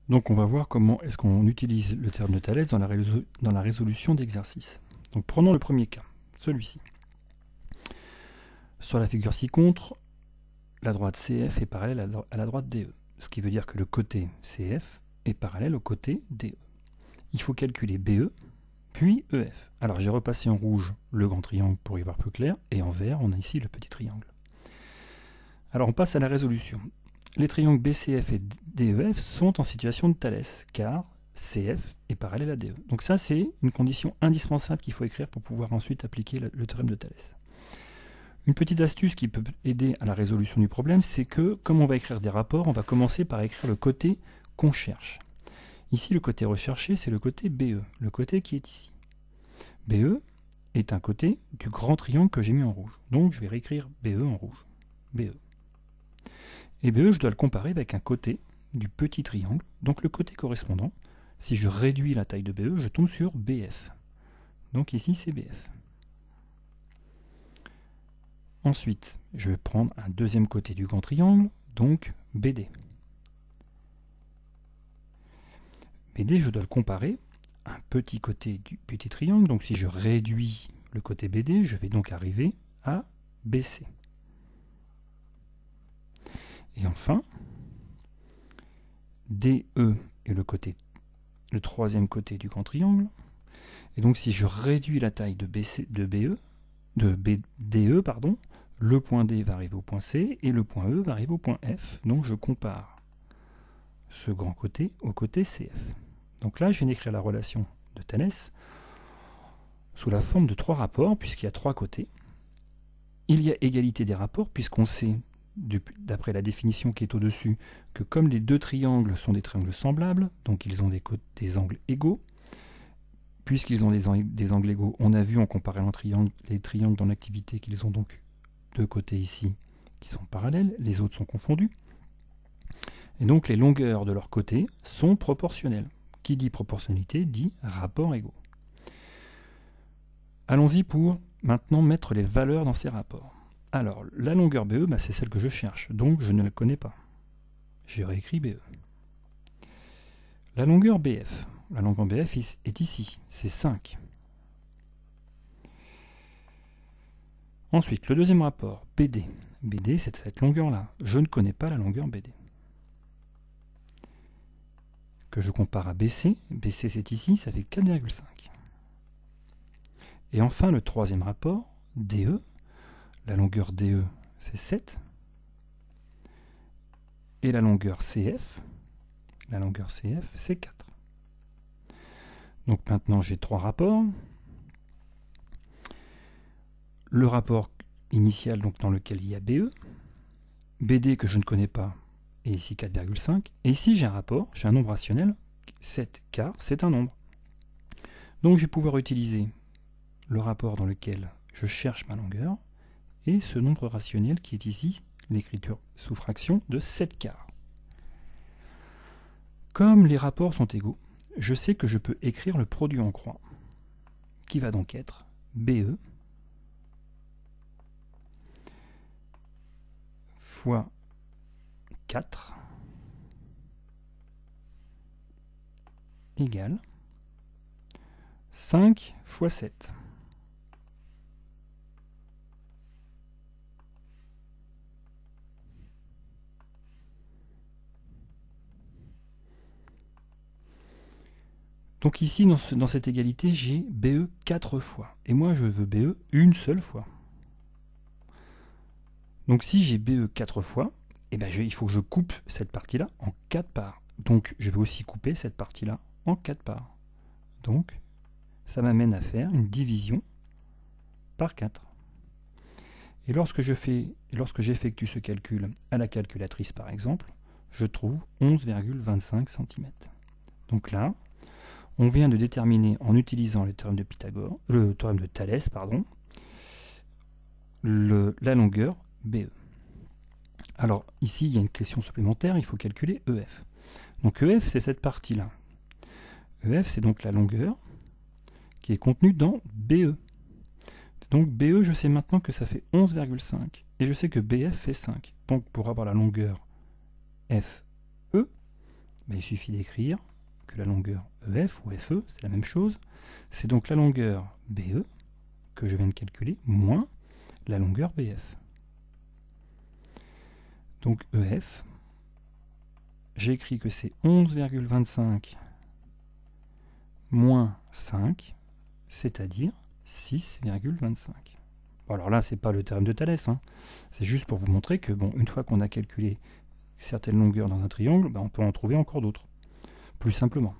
Donc on va voir comment est-ce qu'on utilise le théorème de Thalès dans la résolution d'exercices. Donc prenons le premier cas, celui-ci. Sur la figure ci-contre, la droite CF est parallèle à la droite DE, ce qui veut dire que le côté CF est parallèle au côté DE. Il faut calculer BE, puis EF. Alors j'ai repassé en rouge le grand triangle pour y voir plus clair, et en vert on a ici le petit triangle. Alors on passe à la résolution. Les triangles BCF et DEF sont en situation de Thalès, car CF est parallèle à DE. Donc ça, c'est une condition indispensable qu'il faut écrire pour pouvoir ensuite appliquer le théorème de Thalès. Une petite astuce qui peut aider à la résolution du problème, c'est que, comme on va écrire des rapports, on va commencer par écrire le côté qu'on cherche. Ici, le côté recherché, c'est le côté BE, le côté qui est ici. BE est un côté du grand triangle que j'ai mis en rouge. Donc je vais réécrire BE en rouge. BE. Et BE, je dois le comparer avec un côté du petit triangle, donc le côté correspondant. Si je réduis la taille de BE, je tombe sur BF. Donc ici, c'est BF. Ensuite, je vais prendre un deuxième côté du grand triangle, donc BD. BD, je dois le comparer à un petit côté du petit triangle, donc si je réduis le côté BD, je vais donc arriver à BC. Et enfin, DE est le troisième côté du grand triangle. Et donc si je réduis la taille de DE, le point D va arriver au point C et le point E va arriver au point F. Donc je compare ce grand côté au côté CF. Donc là, je viens d'écrire la relation de Thalès sous la forme de trois rapports, puisqu'il y a trois côtés. Il y a égalité des rapports, puisqu'on sait, d'après la définition qui est au-dessus, que comme les deux triangles sont des triangles semblables, donc ils ont des angles égaux, puisqu'ils ont des angles égaux, on a vu en comparant les triangles dans l'activité qu'ils ont donc deux côtés ici qui sont parallèles, les autres sont confondus. Et donc les longueurs de leurs côtés sont proportionnelles. Qui dit proportionnalité dit rapports égaux. Allons-y pour maintenant mettre les valeurs dans ces rapports. Alors, la longueur BE, c'est celle que je cherche, donc je ne la connais pas. J'ai réécrit BE. La longueur BF est ici, c'est 5. Ensuite, le deuxième rapport, BD. BD, c'est cette longueur-là. Je ne connais pas la longueur BD. Que je compare à BC. BC, c'est ici, ça fait 4,5. Et enfin, le troisième rapport, DE. La longueur DE, c'est 7. Et la longueur CF, c'est 4. Donc maintenant, j'ai trois rapports. Le rapport initial, donc dans lequel il y a BE. BD que je ne connais pas, et ici 4,5. Et ici, j'ai un rapport, j'ai un nombre rationnel, 7, car c'est un nombre. Donc je vais pouvoir utiliser le rapport dans lequel je cherche ma longueur, et ce nombre rationnel qui est ici, l'écriture sous fraction de 7 quarts. Comme les rapports sont égaux, je sais que je peux écrire le produit en croix, qui va donc être BE fois 4 égale 5 fois 7. Donc ici, dans cette égalité, j'ai BE 4 fois. Et moi, je veux BE une seule fois. Donc si j'ai BE 4 fois, il faut que je coupe cette partie-là en 4 parts. Donc je vais aussi couper cette partie-là en 4 parts. Donc ça m'amène à faire une division par 4. Et lorsque j'effectue ce calcul à la calculatrice par exemple, je trouve 11,25 cm. Donc là, on vient de déterminer en utilisant le théorème de Thalès, la longueur BE. Alors ici, il y a une question supplémentaire, il faut calculer EF. Donc EF, c'est cette partie-là. EF, c'est donc la longueur qui est contenue dans BE. Donc BE, je sais maintenant que ça fait 11,5. Et je sais que BF fait 5. Donc pour avoir la longueur FE, ben, il suffit d'écrire que la longueur EF ou FE, c'est la même chose, c'est donc la longueur BE que je viens de calculer, moins la longueur BF. Donc EF, j'ai écrit que c'est 11,25 moins 5, c'est-à-dire 6,25. Bon, alors là, c'est pas le théorème de Thalès, hein. C'est juste pour vous montrer que, bon, une fois qu'on a calculé certaines longueurs dans un triangle, ben, on peut en trouver encore d'autres, plus simplement.